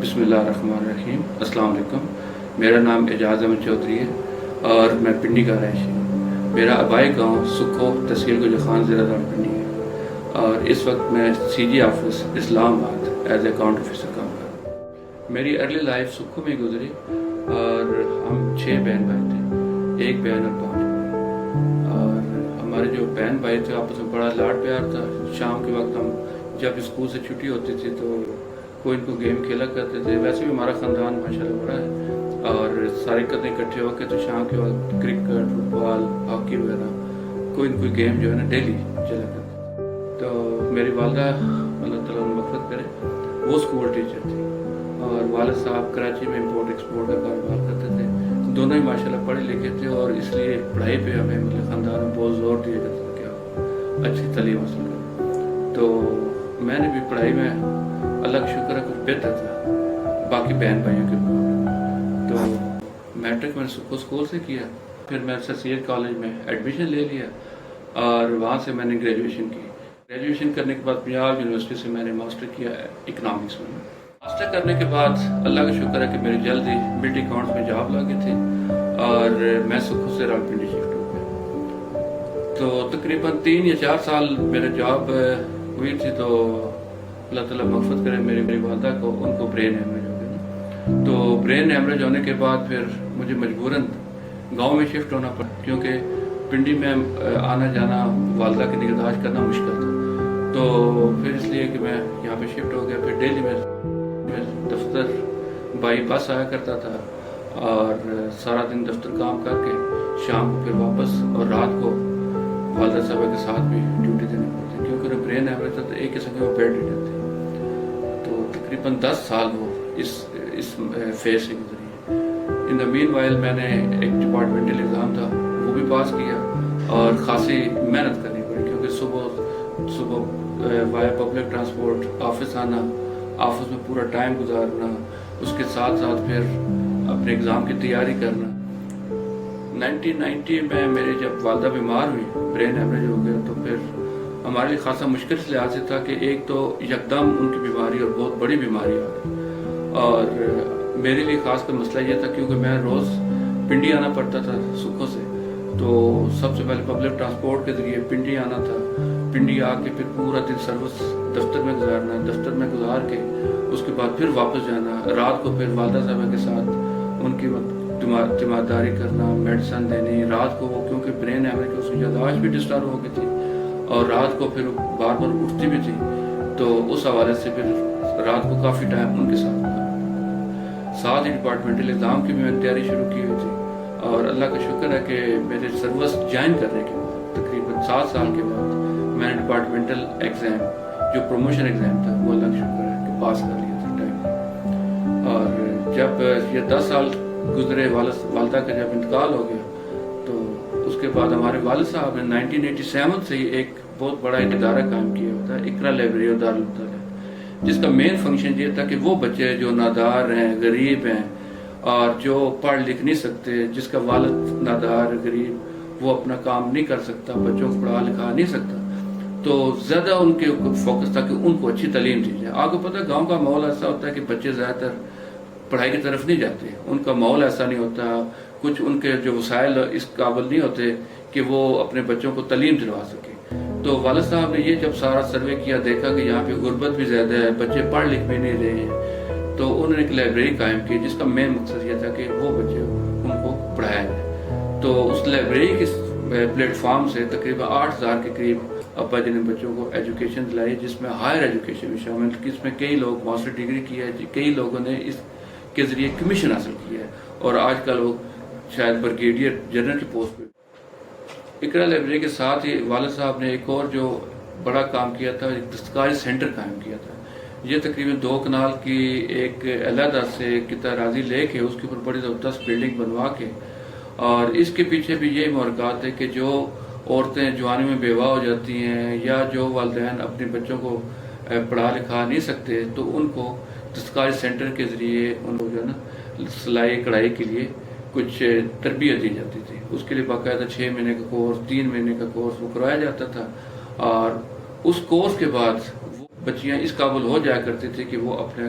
بسم اللہ الرحمن الرحیم۔ السلام علیکم۔ میرا نام اعجاز احمد چودھری ہے اور میں پنڈی کا رہائشی ہوں۔ میرا آبائی گاؤں سکھو تحصیل گجر خان ضلع راولپنڈی ہے اور اس وقت میں سی جی آفس اسلام آباد ایز اکاؤنٹ آفیسر کام کر رہا ہوں۔ میری ارلی لائف سکھو میں گزری اور ہم 6 بہن بھائی تھے، 1 بہن اور 5 بھائی، اور ہمارے جو بہن بھائی تھے آپس میں بڑا لاڈ پیار تھا۔ شام کے وقت ہم جب اسکول سے چھٹی ہوتی تھی تو کوئی ان کو گیم کھیلا کرتے تھے۔ ویسے بھی ہمارا خاندان ماشاءاللہ بڑا ہے اور سارے قدرے اکٹھے ہو کے تو شام کے وقت کرکٹ، فٹ بال، ہاکی وغیرہ کوئی نہ کوئی گیم جو ہے نا ڈیلی چلا کرتے۔ تو میری والدہ اللہ تعالیٰ ان مغفرت کرے، وہ اسکول ٹیچر تھی اور والد صاحب کراچی میں امپورٹ ایکسپورٹ کا کاروبار کرتے تھے۔ دونوں ہی ماشاءاللہ پڑھے لکھے تھے اور اس لیے پڑھائی پہ ہمیں خاندان میں بہت زور دیا جاتا تھا کہ آپ اچھی تعلیم حاصل کریں۔ تو میں نے بھی پڑھائی میں اللہ کا شکر ہے کچھ بہتر تھا باقی بہن بھائیوں کے مقابلے۔ تو میٹرک میں نے سکھو اسکول سے کیا، پھر میں سر سید کالج میں ایڈمیشن لے لیا اور وہاں سے میں نے گریجویشن کی۔ گریجویشن کرنے کے بعد پنجاب یونیورسٹی سے میں نے ماسٹر کیا اکنامکس میں۔ ماسٹر کرنے کے بعد اللہ کا شکر ہے کہ میری جلدی ملٹری اکاؤنٹس میں جاب لگی تھی اور میں سکھو سے راولپنڈی شفٹ ہو گیا۔ تو تقریباً 3 یا 4 سال میرے جاب ہوئی تھی تو اللہ تعالیٰ مغفرت کرے میری والدہ کو، ان کو برین ہیمریج ہو گیا۔ تو برین ہیمریج ہونے کے بعد پھر مجھے مجبوراً گاؤں میں شفٹ ہونا پڑا، کیونکہ پنڈی میں آنا جانا والدہ کی نگہداشت کرنا مشکل تھا۔ تو پھر اس لیے کہ میں یہاں پہ شفٹ ہو گیا۔ پھر ڈیلی میں دفتر بائی بس آیا کرتا تھا اور سارا دن دفتر کام کر کے شام کو پھر واپس، اور رات کو والدہ صاحبہ کے ساتھ بھی ڈیوٹی دینے پڑتی، کیونکہ انہیں برین ہیمریج تھا تو ایک قسم کی وہ بیڈ ریڈن تھی۔ تو تقریباً 10 سال وہ اس فیز سے گزری ہے۔ ان دا مین وائل میں نے ایک ڈپارٹمنٹل ایگزام تھا وہ بھی پاس کیا اور خاصی محنت کرنی پڑی، کیونکہ صبح وایا پبلک ٹرانسپورٹ آفس آنا، آفس میں پورا ٹائم گزارنا، اس کے ساتھ ساتھ پھر اپنے ایگزام کی تیاری کرنا۔ 1990 میں میری جب والدہ بیمار ہوئی، برین ہیمریج ہو گیا، تو پھر ہمارے لیے خاصا مشکل اس لحاظ سے تھا کہ ایک تو یکدم ان کی بیماری اور بہت بڑی بیماری آ گئی، اور میرے لیے خاص کر مسئلہ یہ تھا کیونکہ میں روز پنڈی آنا پڑتا تھا سکھو سے، تو سب سے پہلے پبلک ٹرانسپورٹ کے ذریعے پنڈی آنا تھا، پنڈی آ کے پھر پورا دن سروس دفتر میں گزارنا، دفتر میں گزار کے اس کے بعد پھر واپس جانا، رات کو پھر والدہ صاحبہ کے ساتھ ان کی تیمارداری کرنا، میڈیسن دینی، رات کو وہ کیونکہ برین ہیمریج اس کی یادداشت بھی ڈسٹرب ہو گئی تھی اور رات کو پھر بار بار اٹھتی بھی تھی، تو اس حوالے سے پھر رات کو کافی ٹائم ان کے ساتھ گزارنا۔ ساتھ ہی ڈپارٹمنٹل ایگزام کی بھی میں نے تیاری شروع کی ہوئی تھی، اور اللہ کا شکر ہے کہ میرے سروس جوائن کرنے کے بعد تقریباً 7 سال کے بعد میں نے ڈپارٹمنٹل ایگزام جو پروموشن ایگزام تھا وہ اللہ کا شکر ہے کہ پاس کر لیا تھا ٹائم۔ اور جب یہ 10 سال گزرے، والدہ کا جب انتقال ہو گیا، تو اس کے بعد ہمارے والد صاحب نے 1987 سے ہی ایک بہت بڑا ادارہ قائم کیا ہوتا ہے، اقرا لائبریری اور دارالمطالعہ، جس کا مین فنکشن یہ تھا کہ وہ بچے جو نادار ہیں، غریب ہیں اور جو پڑھ لکھ نہیں سکتے، جس کا والد نادار غریب وہ اپنا کام نہیں کر سکتا، بچوں کو پڑھا لکھا نہیں سکتا، تو زیادہ ان کے فوکس تھا کہ ان کو اچھی تعلیم دی جائے۔ آپ کو پتہ ہے گاؤں کا ماحول ایسا ہوتا ہے کہ بچے زیادہ تر پڑھائی کی طرف نہیں جاتے، ان کا ماحول ایسا نہیں ہوتا، کچھ ان کے جو وسائل اس قابل نہیں ہوتے کہ وہ اپنے بچوں کو تعلیم دلوا سکے۔ تو والد صاحب نے یہ جب سارا سروے کیا، دیکھا کہ یہاں پہ غربت بھی زیادہ ہے، بچے پڑھ لکھ بھی نہیں رہے ہیں، تو انہوں نے ایک لائبریری قائم کی جس کا مین مقصد یہ تھا کہ وہ بچے ان کو پڑھایا جائے۔ تو اس لائبریری کے پلیٹ فارم سے تقریباً 8000 کے قریب ابا جی نے بچوں کو ایجوکیشن دلائی، جس میں ہائر ایجوکیشن بھی شامل تھی، جس میں کئی لوگ ماسٹر ڈگری کی ہے، کئی لوگوں نے اس کے ذریعے کمیشن حاصل کیا ہے اور آج کل وہ شاید بریگیڈیئر جنرل کی پوسٹ پہ۔ اقرا لائبریری کے ساتھ ہی والد صاحب نے ایک اور جو بڑا کام کیا تھا، ایک دستکاری سینٹر قائم کیا تھا۔ یہ تقریباً 2 کنال کی ایک علیحدہ سے قطع اراضی لے کے اس کے اوپر بڑی زبردست بلڈنگ بنوا کے، اور اس کے پیچھے بھی یہ محرکات ہے کہ جو عورتیں جوانی میں بیوہ ہو جاتی ہیں یا جو والدین اپنے بچوں کو پڑھا لکھا نہیں سکتے، تو ان کو دستکاری سینٹر کے ذریعے ان کو جو ہے نا سلائی کڑھائی کے لیے کچھ تربیت دی جاتی تھی۔ اس کے لیے باقاعدہ 6 مہینے کا کورس، 3 مہینے کا کورس وہ کروایا جاتا تھا، اور اس کورس کے بعد وہ بچیاں اس قابل ہو جایا کرتی تھی کہ وہ اپنے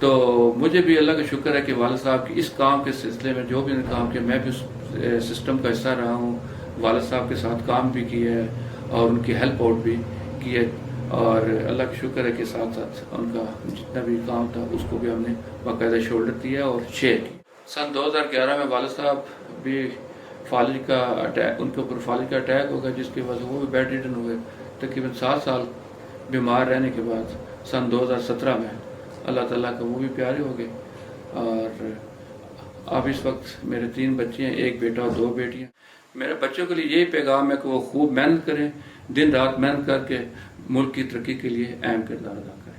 تو مجھے بھی اللہ کا شکر ہے کہ والد صاحب کی اس کام کے سلسلے میں جو بھی انہوں نے کام کیا میں بھی اس سسٹم کا حصہ رہا ہوں. والد صاحب کے ساتھ کام بھی کیا ہے اور ان کی ہیلپ آؤٹ بھی کی ہے, اور اللہ کا شکر ہے کہ ساتھ ساتھ ان کا جتنا بھی کام تھا اس کو بھی ہم نے باقاعدہ شولڈر دیا اور شیئر کی. سن 2011 میں والد صاحب بھی فالج کا اٹیک, ان کے اوپر فالج کا اٹیک ہو گیا جس کی وجہ سے وہ بھی بیڈ ریڈن ہوئے. تقریباً 7 سال بیمار رہنے کے بعد سن 2017 میں اللہ تعالیٰ کا وہ بھی پیارے ہو گئے. اور اب اس وقت میرے 3 بچے ہیں, 1 بیٹا اور 2 بیٹیاں. میرے بچوں کے لیے یہی پیغام ہے کہ وہ خوب محنت کریں, دن رات محنت کر کے ملک کی ترقی کے لیے اہم کردار ادا کریں.